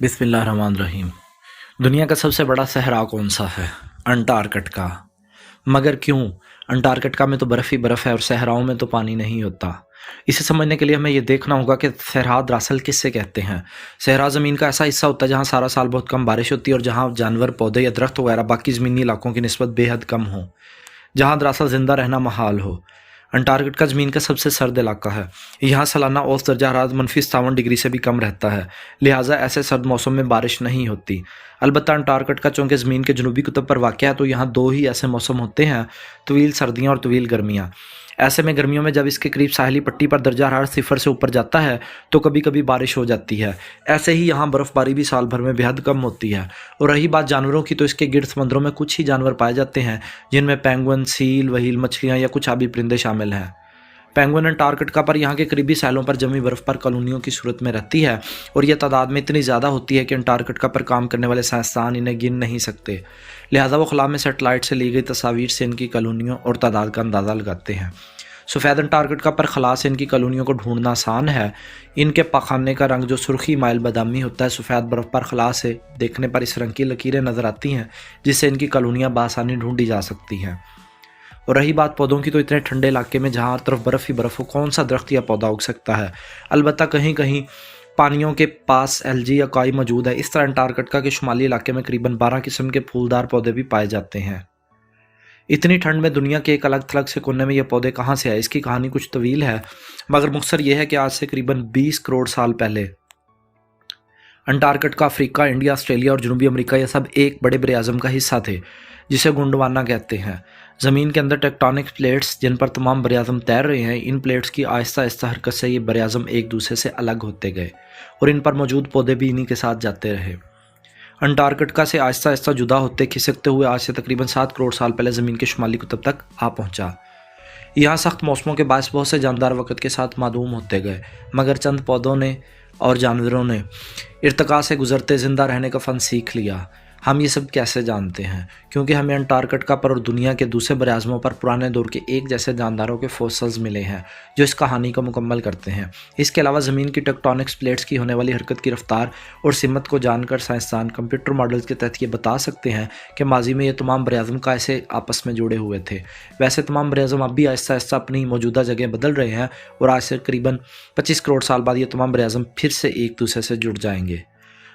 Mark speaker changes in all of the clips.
Speaker 1: بسم اللہ الرحمن الرحیم۔ دنیا کا سب سے بڑا صحرا کون سا ہے؟ انٹارکٹکا۔ مگر کیوں؟ انٹارکٹکا میں تو برف ہی برف ہے اور صحراؤں میں تو پانی نہیں ہوتا۔ اسے سمجھنے کے لیے ہمیں یہ دیکھنا ہوگا کہ صحرا دراصل کس سے کہتے ہیں۔ صحرا زمین کا ایسا حصہ ہوتا ہے جہاں سارا سال بہت کم بارش ہوتی ہے اور جہاں جانور، پودے یا درخت وغیرہ باقی زمینی علاقوں کی نسبت بے حد کم ہوں، جہاں دراصل زندہ رہنا محال ہو۔ انٹارکٹکا زمین کا سب سے سرد علاقہ ہے۔ یہاں سالانہ اوسط درجہ حرارت -57 ڈگری سے بھی کم رہتا ہے، لہٰذا ایسے سرد موسم میں بارش نہیں ہوتی۔ البتہ انٹارکٹکا چونکہ زمین کے جنوبی قطب پر واقع ہے تو یہاں دو ہی ایسے موسم ہوتے ہیں، طویل سردیاں اور طویل گرمیاں۔ ایسے میں گرمیوں میں جب اس کے قریب ساحلی پٹی پر درجہ حرارت 0 سے اوپر جاتا ہے تو کبھی کبھی بارش ہو جاتی ہے۔ ایسے ہی یہاں برف باری بھی سال بھر میں بے حد کم ہوتی ہے۔ اور رہی بات جانوروں کی، تو اس کے گرد سمندروں میں کچھ ہی جانور پائے جاتے ہیں جن میں پینگوئن، سیل، وہیل، مچھلیاں یا کچھ آبی پرندے شامل ہیں۔ پینگوئن انٹارکٹکا پر یہاں کے قریبی ساحلوں پر جمی برف پر کالونیوں کی صورت میں رہتی ہے اور یہ تعداد میں اتنی زیادہ ہوتی ہے کہ انٹارکٹکا پر کام کرنے والے سائنسدان انہیں گن نہیں سکتے، لہٰذا وہ خلا میں سیٹلائٹ سے لی گئی تصاویر سے ان کی کالونیوں اور تعداد کا اندازہ لگاتے ہیں۔ سفید انٹارکٹکا پر خلا سے ان کی کالونیوں کو ڈھونڈنا آسان ہے۔ ان کے پاخانے کا رنگ جو سرخی مائل بادامی ہوتا ہے، سفید برف پر خلا سے دیکھنے پر اس رنگ کی لکیریں نظر آتی ہیں جس سے ان کی کالونیاں بآسانی ڈھونڈی جا سکتی ہیں۔ اور رہی بات پودوں کی، تو اتنے ٹھنڈے علاقے میں جہاں ہر طرف برف ہی برف ہو، کون سا درخت یا پودا اگ سکتا ہے؟ البتہ کہیں کہیں پانیوں کے پاس الجی یا کائی موجود ہے۔ اس طرح انٹارکٹکا کے شمالی علاقے میں قریباً 12 قسم کے پھولدار پودے بھی پائے جاتے ہیں۔ اتنی ٹھنڈ میں دنیا کے ایک الگ تھلگ سے کونے میں یہ پودے کہاں سے آئے؟ اس کی کہانی کچھ طویل ہے، مگر مختصر یہ ہے کہ آج سے قریباً 20 کروڑ سال پہلے انٹارکٹکا، افریقہ، انڈیا، آسٹریلیا اور جنوبی امریکہ یہ سب ایک بڑے بر اعظم کا حصہ تھے جسے گونڈوانا کہتے ہیں۔ زمین کے اندر ٹیکٹونک پلیٹس جن پر تمام بر اعظم تیر رہے ہیں، ان پلیٹس کی آہستہ آہستہ حرکت سے یہ بر اعظم ایک دوسرے سے الگ ہوتے گئے اور ان پر موجود پودے بھی انہی کے ساتھ جاتے رہے۔ انٹارکٹکا سے آہستہ آہستہ جدا ہوتے کھسکتے ہوئے آج سے تقریباً 7 کروڑ سال پہلے زمین کے شمالی قطب تک آ پہنچا۔ یہاں سخت موسموں کے باعث بہت سے جاندار وقت کے ساتھ معدوم ہوتے گئے، مگر چند پودوں نے اور جانوروں نے ارتقاء سے گزرتے زندہ رہنے کا فن سیکھ لیا۔ ہم یہ سب کیسے جانتے ہیں؟ کیونکہ ہمیں انٹارکٹکا پر اور دنیا کے دوسرے بر اعظموں پر پرانے دور کے ایک جیسے جانداروں کے فوسلز ملے ہیں جو اس کہانی کو مکمل کرتے ہیں۔ اس کے علاوہ زمین کی ٹیکٹونک پلیٹس کی ہونے والی حرکت کی رفتار اور سمت کو جان کر سائنسدان کمپیوٹر ماڈلز کے تحت یہ بتا سکتے ہیں کہ ماضی میں یہ تمام بر اعظم کیسے آپس میں جڑے ہوئے تھے۔ ویسے تمام بر اعظم اب بھی آہستہ آہستہ اپنی موجودہ جگہ بدل رہے ہیں اور آج سے قریباً 25 کروڑ سال بعد یہ تمام بر اعظم پھر سے ایک دوسرے سے جڑ جائیں گے۔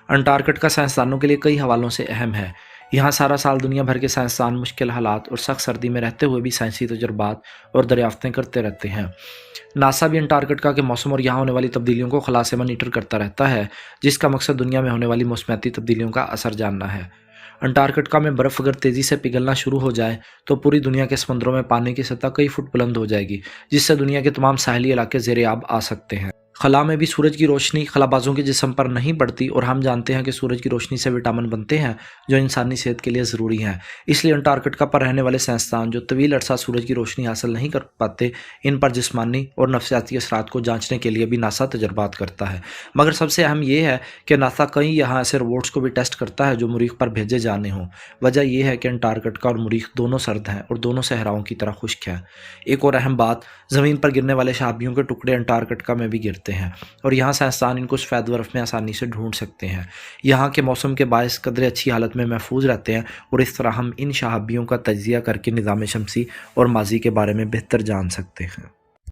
Speaker 1: انٹارکٹکا سائنسدانوں کے لیے کئی حوالوں سے اہم ہے۔ یہاں سارا سال دنیا بھر کے سائنسدان مشکل حالات اور سخت سردی میں رہتے ہوئے بھی سائنسی تجربات اور دریافتیں کرتے رہتے ہیں۔ ناسا بھی انٹارکٹکا کے موسم اور یہاں ہونے والی تبدیلیوں کو خلا سے مانیٹر کرتا رہتا ہے، جس کا مقصد دنیا میں ہونے والی موسمیاتی تبدیلیوں کا اثر جاننا ہے۔ انٹارکٹکا میں برف اگر تیزی سے پگھلنا شروع ہو جائے تو پوری دنیا کے سمندروں میں پانی کی سطح کئی فٹ بلند ہو جائے گی، جس سے دنیا کے تمام ساحلی علاقے زیر آب آ سکتے ہیں۔ خلا میں بھی سورج کی روشنی خلا بازوں کے جسم پر نہیں پڑتی اور ہم جانتے ہیں کہ سورج کی روشنی سے وٹامن بنتے ہیں جو انسانی صحت کے لیے ضروری ہیں۔ اس لیے انٹارکٹکا پر رہنے والے سائنسدان جو طویل عرصہ سورج کی روشنی حاصل نہیں کر پاتے، ان پر جسمانی اور نفسیاتی اثرات کو جانچنے کے لیے بھی ناسا تجربات کرتا ہے۔ مگر سب سے اہم یہ ہے کہ ناسا کئی یہاں ایسے روبوٹس کو بھی ٹیسٹ کرتا ہے جو مریخ پر بھیجے جانے ہوں۔ وجہ یہ ہے کہ انٹارکٹکا اور مریخ دونوں سرد ہیں اور دونوں صحراؤں کی طرح خشک ہیں۔ ایک اور اہم بات، زمین پر گرنے والے شہابیوں کے ٹکڑے انٹارکٹکا میں بھی گرتے ہیں اور یہاں سائنسدان ان کو سفید برف میں آسانی سے ڈھونڈ سکتے ہیں۔ یہاں کے موسم کے باعث قدرے اچھی حالت میں محفوظ رہتے ہیں اور اس طرح ہم ان شہابیوں کا تجزیہ کر کے نظام شمسی اور ماضی کے بارے میں بہتر جان سکتے ہیں۔